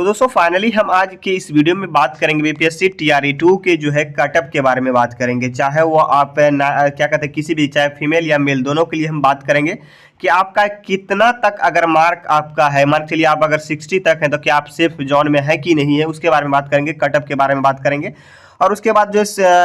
तो दोस्तों फाइनली हम आज की इस वीडियो में बात करेंगे बीपीएससी टीआरई 2 के जो है कटअप के बारे में बात करेंगे। चाहे वो आप क्या कहते हैं किसी भी, चाहे फीमेल या मेल, दोनों के लिए हम बात करेंगे कि आपका कितना तक अगर मार्क आपका है, मान चलिए आप अगर 60 तक है तो क्या आप सेफ जोन में है कि नहीं है, उसके बारे में बात करेंगे, कटअप के बारे में बात करेंगे। और उसके बाद जो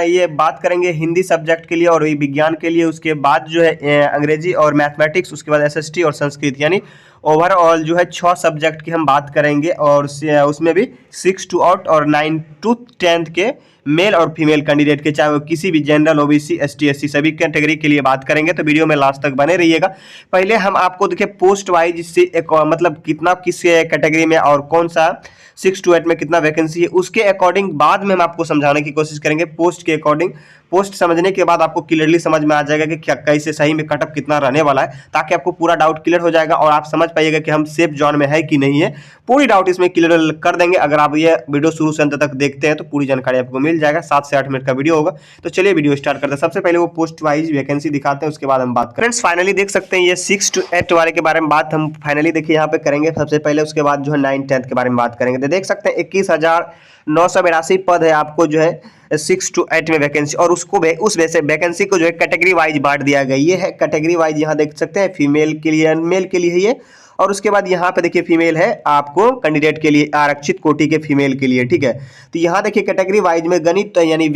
ये बात करेंगे हिंदी सब्जेक्ट के लिए और विज्ञान के लिए, उसके बाद जो है अंग्रेजी और मैथमेटिक्स, उसके बाद एसएसटी और संस्कृत, यानी ओवरऑल जो है 6 सब्जेक्ट की हम बात करेंगे। और उसमें भी 6 to 8 और 9 to 10 के मेल और फीमेल कैंडिडेट के, चाहे वो किसी भी जनरल, ओबीसी, एसटी, एससी सभी कैटेगरी के लिए बात करेंगे। तो वीडियो में लास्ट तक बने रहिएगा। पहले हम आपको देखिए पोस्ट वाइज से मतलब कितना किस कैटेगरी में और कौन सा 6 to 8 में कितना वैकेंसी है, उसके अकॉर्डिंग बाद में हम आपको समझाने की कोशिश करेंगे। पोस्ट के अकॉर्डिंग, पोस्ट समझने के बाद आपको क्लियरली समझ में आ जाएगा कि क्या कैसे सही में कटअप कितना रहने वाला है, ताकि आपको पूरा डाउट क्लियर हो जाएगा और आप समझ पाइएगा कि हम सेफ जोन में है कि नहीं है। पूरी डाउट इसमें क्लियर कर देंगे। अगर आप ये वीडियो शुरू से अंत तक देखते हैं तो पूरी जानकारी आपको मिल जाएगा। 7 से 8 मिनट का वीडियो होगा। तो चलिए वीडियो स्टार्ट करते हैं। सबसे पहले वो पोस्ट वाइज वैकेंसी दिखाते हैं, उसके बाद हम बात करें। फ्रेंड्स फाइनली देख सकते हैं ये 6 to 8 वाले के बारे में बात हम फाइनली देखिए यहाँ पे करेंगे सबसे पहले। उसके बाद जो है 9 10 के बारे में बात करेंगे। तो देख सकते हैं 21,982 पद है आपको जो है 6 to 8 में वैकेंसी, और उसको उस वैकेंसी को जो है कैटेगरी वाइज बांट दिया गया। ये है कैटेगरी वाइज, यहाँ देख सकते हैं फीमेल के लिए, मेल के लिए है ये। और उसके बाद यहाँ पे देखिए फीमेल है आपको कैंडिडेट के लिए, आरक्षित कोटि के फीमेल के लिए, ठीक है। तो यहाँ देखिए कैटेगरी वाइज में गणित यानी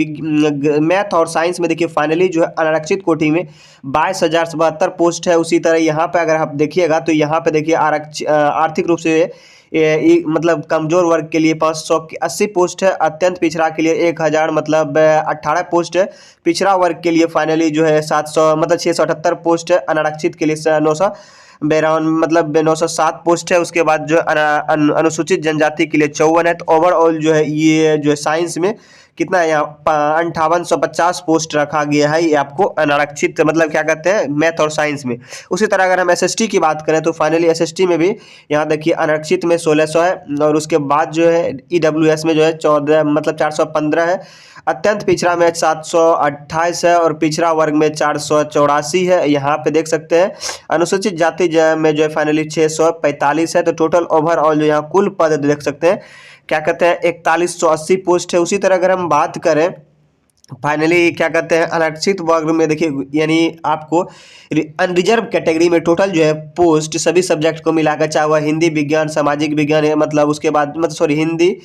मैथ और साइंस में देखिए फाइनली जो है अनारक्षित कोटि में 22,072 पोस्ट है। उसी तरह यहाँ पे अगर आप देखिएगा तो यहाँ पे देखिए आर्थिक रूप से मतलब कमजोर वर्ग के लिए 580 पोस्ट है। अत्यंत पिछड़ा के लिए 1000 मतलब 18 पोस्ट है। पिछड़ा वर्ग के लिए फाइनली जो है 700 मतलब 678 पोस्ट है। अनारक्षित के लिए 952 मतलब 907 पोस्ट है। उसके बाद जो अनुसूचित जनजाति के लिए 54 है। तो ओवरऑल जो है ये जो है साइंस में कितना है, यहाँ 5850 पोस्ट रखा गया है। ये आपको अनारक्षित मतलब क्या कहते हैं मैथ और साइंस में। उसी तरह अगर हम एसएसटी की बात करें तो फाइनली एसएसटी में भी यहाँ देखिए अनारक्षित में 1600 है। और उसके बाद जो है ईडब्ल्यूएस में जो है 14 मतलब 415 है। अत्यंत पिछड़ा में 728 है और पिछड़ा वर्ग में 484 है। यहाँ पे देख सकते हैं अनुसूचित जाति में जो है फाइनली 645 है। तो टोटल ओवरऑल जो यहाँ कुल पद देख सकते हैं क्या कहते हैं 4180 पोस्ट है। उसी तरह अगर हम बात करें फाइनली क्या कहते हैं अनारक्षित वर्ग में देखिए, यानी आपको अनरिजर्व कैटेगरी में टोटल जो है पोस्ट सभी सब्जेक्ट को मिलाकर, चाहे वह हिंदी, विज्ञान, सामाजिक विज्ञान है, मतलब उसके बाद हिंदी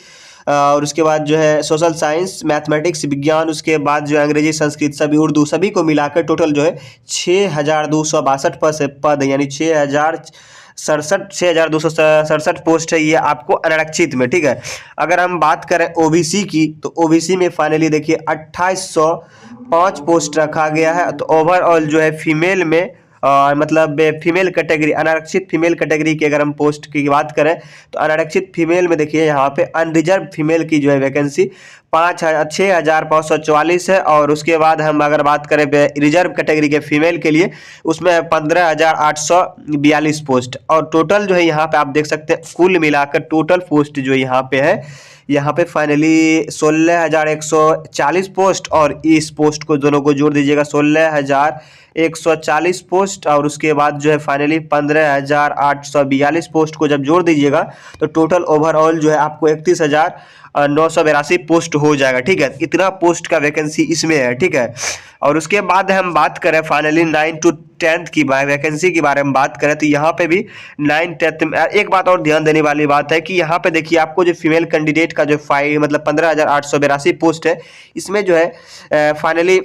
और उसके बाद जो है सोशल साइंस, मैथमेटिक्स, विज्ञान, उसके बाद जो है अंग्रेजी, संस्कृत, सभी उर्दू, सभी को मिलाकर टोटल जो है 6,262 पद यानी 6,267 पोस्ट है ये आपको अनारक्षित में, ठीक है। अगर हम बात करें ओबीसी की तो ओबीसी में फाइनली देखिए 2805 पोस्ट रखा गया है। तो ओवरऑल जो है फीमेल में मतलब फीमेल कैटेगरी, अनारक्षित फीमेल कैटेगरी की अगर हम पोस्ट की बात करें तो अनारक्षित फीमेल में देखिए यहाँ पे अनरिजर्व फीमेल की जो है वैकेंसी 6,544 है। और उसके बाद हम अगर बात करें रिजर्व कैटेगरी के फीमेल के लिए उसमें 15,842 पोस्ट। और टोटल जो है यहाँ पे आप देख सकते हैं कुल मिलाकर टोटल पोस्ट जो यहाँ पे है, यहाँ पे फाइनली 16,140 पोस्ट, और इस पोस्ट को दोनों को जोड़ दीजिएगा 16,140 पोस्ट। और उसके बाद जो है फाइनली 15,842 पोस्ट को जब जोड़ दीजिएगा तो टोटल ओवरऑल जो है आपको 31,982 पोस्ट हो जाएगा, ठीक है। इतना पोस्ट का वैकेंसी इसमें है, ठीक है। और उसके बाद हम बात करें फाइनली 9 to 10 की वैकेंसी के बारे में बात करें तो यहाँ पे भी 9 10 में एक बात और ध्यान देने वाली बात है कि यहाँ पे देखिए आपको जो फीमेल कैंडिडेट का जो 15,882 पोस्ट है, इसमें जो है फाइनली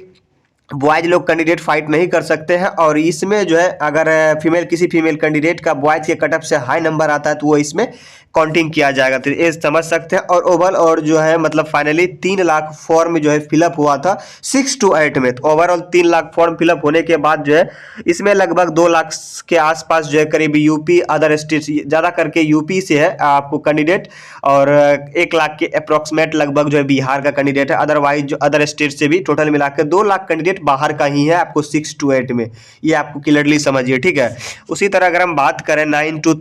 बॉयज लोग कैंडिडेट फाइट नहीं कर सकते हैं। और इसमें जो है अगर किसी फीमेल कैंडिडेट का बॉयज के कटअप से हाई नंबर आता है तो वो इसमें काउंटिंग किया जाएगा। तो ये समझ सकते हैं। और ओवरऑल और जो है मतलब फाइनली 3 लाख फॉर्म जो है फिलअप हुआ था 6 to 8 में। तो ओवरऑल 3 लाख फॉर्म फिलअप होने के बाद जो है इसमें लगभग 2 लाख के आसपास जो है करीब यूपी, अदर स्टेट, ज़्यादा करके यूपी से है आपको कैंडिडेट, और 1 लाख के अप्रॉक्सीमेट लगभग जो है बिहार का कैंडिडेट है। अदरवाइज जो अदर स्टेट से भी टोटल मिलाकर 2 लाख कैंडिडेट बाहर का ही है आपको 6 to 8 में। ये आपको क्लियरली समझिए, ठीक है। उसी तरह अगर हम बात करें 9 to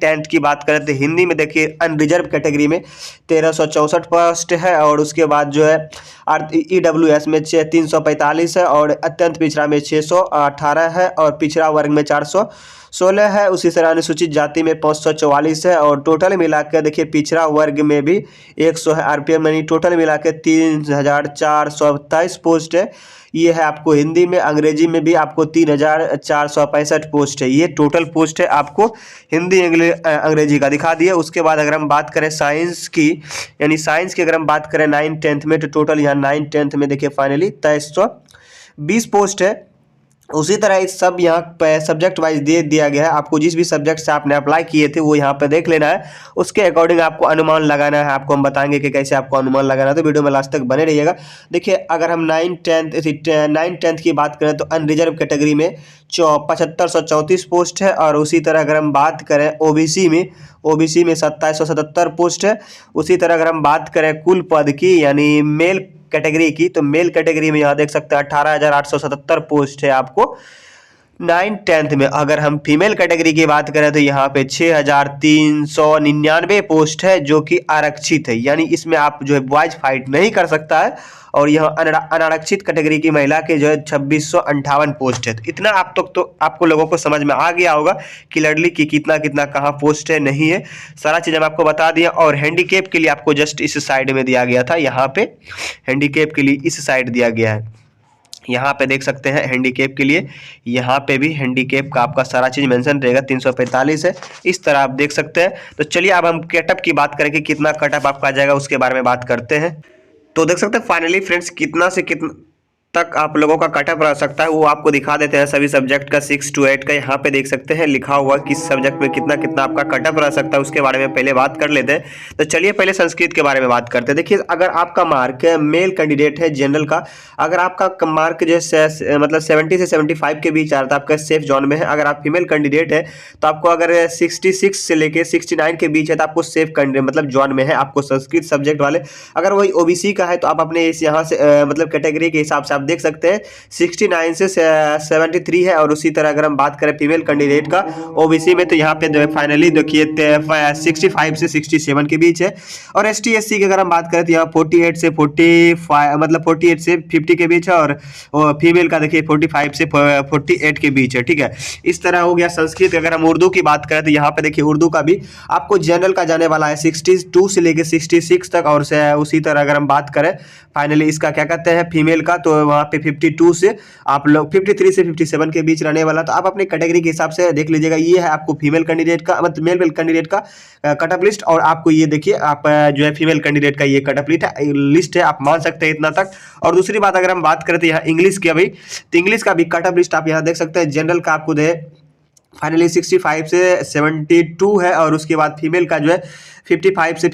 10 की बात करें तो हिंदी में देखिए अनरिजर्व कैटेगरी में 1364 पोस्ट है। और उसके बाद जो है ईडब्ल्यूएस में 345 है। और अत्यंत पिछड़ा में 618 है। और पिछड़ा वर्ग में 400 16 है। उसी तरह अनुसूचित जाति में 544 है और टोटल मिला के देखिए पिछड़ा वर्ग में भी 100 है। आरपीएफ यानी टोटल मिला के 3427 पोस्ट है। ये है आपको हिंदी में, अंग्रेजी में भी आपको 3465 पोस्ट है। ये टोटल पोस्ट है आपको हिंदी अंग्रेजी का दिखा दिया। उसके बाद अगर हम बात करें साइंस की, यानी साइंस की अगर हम बात करें 9th 10th में, तो टोटल यहाँ 9th 10th में देखिए फाइनली 2320 पोस्ट है। उसी तरह इस सब यहाँ पे सब्जेक्ट वाइज दे दिया गया है। आपको जिस भी सब्जेक्ट से आपने अप्लाई किए थे वो यहाँ पे देख लेना है, उसके अकॉर्डिंग आपको अनुमान लगाना है। आपको हम बताएंगे कि कैसे आपको अनुमान लगाना है, तो वीडियो में लास्ट तक बने रहिएगा। देखिए अगर हम 9th 10th की बात करें तो अनरिजर्व कैटेगरी में 7534 पोस्ट है। और उसी तरह अगर हम बात करें ओबीसी में 2777 पोस्ट है। उसी तरह अगर हम बात करें कुल पद की यानी मेल कैटेगरी की, तो मेल कैटेगरी में यहाँ देख सकते हैं 18,877 पोस्ट है आपको 9th 10th में। अगर हम फीमेल कैटेगरी की बात करें तो यहाँ पे 6,399 पोस्ट है जो कि आरक्षित है, यानी इसमें आप जो है बॉयज फाइट नहीं कर सकता है। और यह अनारक्षित कैटेगरी की महिला के जो है 2658 पोस्ट है। तो इतना आप तो आपको लोगों को समझ में आ गया होगा कि लड़ली की कितना कितना कहाँ पोस्ट है, नहीं है, सारा चीज़ हम आपको बता दिया। और हैंडीकेप के लिए आपको जस्ट इस साइड में दिया गया था, यहाँ पे हैंडीकेप के लिए इस साइड दिया गया है। यहाँ पे देख सकते हैं हैंडीकेप के लिए, यहाँ पे भी हैंडीकेप का आपका सारा चीज़ मेंशन रहेगा। 345 है, इस तरह आप देख सकते हैं। तो चलिए अब हम कटअप की बात करें कि कितना कटअप आपका आ जाएगा, उसके बारे में बात करते हैं। तो देख सकते हैं फाइनली फ्रेंड्स कितना से कितना तक आप लोगों का कटअप रह सकता है वो आपको दिखा देते हैं सभी सब्जेक्ट का 6 to 8 का। यहाँ पे देख सकते हैं लिखा हुआ किस सब्जेक्ट में कितना कितना आपका कटअप रह सकता है, उसके बारे में पहले बात कर लेते हैं। तो चलिए पहले संस्कृत के बारे में बात करते हैं। देखिए अगर आपका मार्क मेल कैंडिडेट है जनरल का, अगर आपका मार्क जो मतलब 70 से 75 के बीच आ रहा था, आपका सेफ जोन में है। अगर आप फीमेल कैंडिडेट है तो आपको अगर 66 से लेके 69 के बीच है तो आपको सेफ मतलब जोन में है आपको संस्कृत सब्जेक्ट वाले। अगर वही ओबीसी का है तो आप अपने इस यहाँ से मतलब कैटेगरी के हिसाब से आप देख सकते हैं 69 से 73 है। और उसी तरह अगर हम बात करें फीमेल कैंडिडेट का ओबीसी में, तो यहाँ पे फाइनली देखिए 65 से 67 के बीच है। और एसटी एससी की अगर हम बात करें तो यहाँ 48 से 45 मतलब 48 से 50 के बीच है। और फीमेल का देखिए 45 से 48 के बीच है, ठीक है। इस तरह हो गया संस्कृत। अगर हम उर्दू की बात करें तो यहाँ पे देखिए उर्दू का भी आपको जनरल का जाने वाला है 62 से लेके 66 तक। और उसी तरह अगर हम बात करें फाइनली इसका क्या कहते हैं फीमेल का, तो वहाँ पे 52 से आप लोग 53 से 57 के बीच रहने वाला। तो आप अपने कैटेगरी के हिसाब से देख लीजिएगा। ये है आपको फीमेल कैंडिडेट का मतलब मेल कैंडिडेट का कटअप लिस्ट। और आपको ये देखिए आप जो है फीमेल कैंडिडेट का ये कटअप लिस्ट है, आप मान सकते हैं इतना तक। और दूसरी बात अगर हम बात करें तो यहाँ इंग्लिश की अभी, तो इंग्लिश का भी कटअप लिस्ट आप यहाँ देख सकते हैं। जनरल का आपको दे फाइनली 65 से 72 है। और उसके बाद फीमेल का जो है 55 से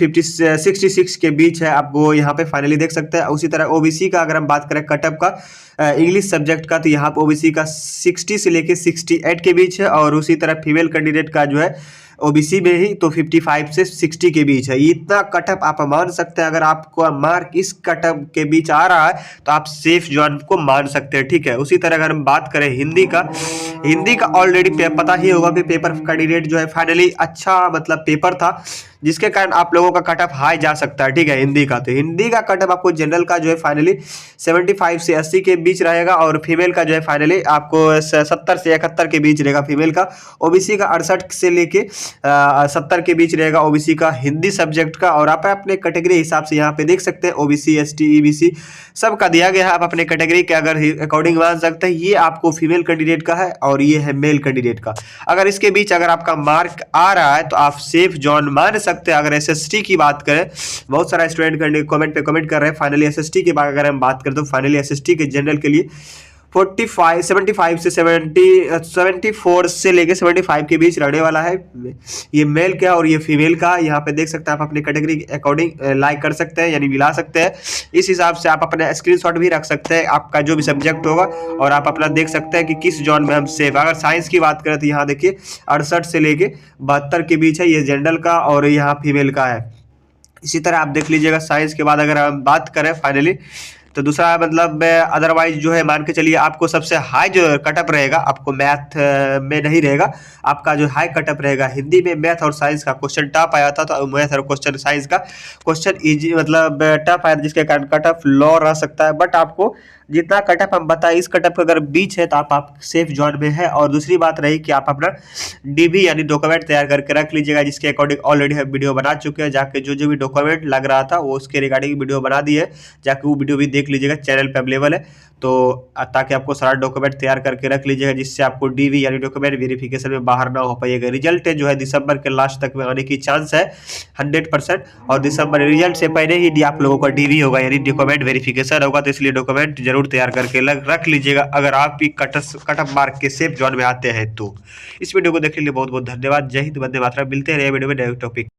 66 के बीच है, आपको यहाँ पे फाइनली देख सकते हैं। उसी तरह ओबीसी का अगर हम बात करें कटअप का इंग्लिश सब्जेक्ट का, तो यहाँ पे ओबीसी का 60 से लेके 68 के बीच है। और उसी तरह फीमेल कैंडिडेट का जो है ओबीसी में ही तो 55 से 60 के बीच है। इतना कटअप आप मान सकते हैं। अगर आपको मार्क इस कटअप के बीच आ रहा है तो आप सेफ जोन को मान सकते हैं, ठीक है। उसी तरह अगर हम बात करें हिंदी का ऑलरेडी पता ही होगा कि पेपर कैंडिडेट जो है फाइनली अच्छा मतलब पेपर था, जिसके कारण आप लोगों का कटअप हाई जा सकता है, ठीक है। हिंदी का तो हिंदी का कटअप आपको जनरल का जो है फाइनली 75 से 80 के बीच रहेगा। और फीमेल का जो है फाइनली आपको 70 से 71 के बीच रहेगा फीमेल का। ओबीसी का 68 से लेके 70 के बीच रहेगा ओबीसी का हिंदी सब्जेक्ट का। और आप अपने कैटेगरी हिसाब से यहाँ पे देख सकते हैं ओबीसी एसटी ईबीसी सबका दिया गया है। आप अपने कैटेगरी के अगर अकॉर्डिंग मान सकते हैं। ये आपको फीमेल कैंडिडेट का है और ये है मेल कैंडिडेट का। अगर इसके बीच अगर आपका मार्क आ रहा है तो आप सेफ जोन मान सकते हैं। अगर एसएसटी की बात करें, बहुत सारा स्टूडेंट कमेंट पे कमेंट कर रहे हैं फाइनली एसएसटी की बात अगर हम बात करें तो फाइनली एसएसटी के जनरल के लिए 75 से 74 से लेके 75 के बीच रहने वाला है। ये मेल का और ये फीमेल का यहाँ पे देख सकते हैं। आप अपने कैटेगरी के अकॉर्डिंग लाइक कर सकते हैं, यानी मिला सकते हैं। इस हिसाब से आप अपना स्क्रीनशॉट भी रख सकते हैं आपका जो भी सब्जेक्ट होगा, और आप अपना देख सकते हैं कि किस जोन में हम सेफ। अगर साइंस की बात करें तो यहाँ देखिए 68 से लेके 72 के बीच है, ये जनरल का और यहाँ फीमेल का है। इसी तरह आप देख लीजिएगा। साइंस के बाद अगर हम बात करें फाइनली तो दूसरा मतलब अदरवाइज जो है मान के चलिए आपको सबसे हाई जो कटअप रहेगा, आपको मैथ में नहीं रहेगा, आपका जो हाई कटअप रहेगा हिंदी में, मैथ और साइंस का क्वेश्चन टफ आया था, तो मैथ और क्वेश्चन साइंस का क्वेश्चन इजी मतलब टफ आया, जिसके कारण कटअप लो रह सकता है। बट आपको जितना कटअप हम बताए, इस कटअप का अगर बीच है तो आप सेफ जोन में है। और दूसरी बात रही कि आप अपना डीबी यानी डॉक्यूमेंट तैयार करके रख लीजिएगा, जिसके अकॉर्डिंग ऑलरेडी हम वीडियो बना चुके हैं। जाके जो भी डॉक्यूमेंट लग रहा था वो उसके रिगार्डिंग वीडियो बना दी है, जाके वो वीडियो भी देख लीजिएगा, चैनल पे अवेलेबल है। तो ताकि आपको सारा डॉक्यूमेंट तैयार करके रख लीजिएगा, जिससे आपको डीवी यानी डॉक्यूमेंट वेरिफिकेशन में बाहर ना हो पाइएगा। रिजल्ट जो है दिसंबर के लास्ट तक में आने की चांस है 100%, और दिसंबर रिजल्ट से पहले ही आप लोगों का डीवी होगा यानी डॉक्यूमेंट वेरिफिकेशन होगा। तो इसलिए डॉक्यूमेंट जरूर तैयार करके रख लीजिएगा, अगर आप भी कटअप मार्क के सेफ जोन में आते हैं तो। इस वीडियो को देखने के लिए बहुत बहुत धन्यवाद। जय हिंद, वंदे मातरम। मिलते हैं नए वीडियो में नए टॉपिक।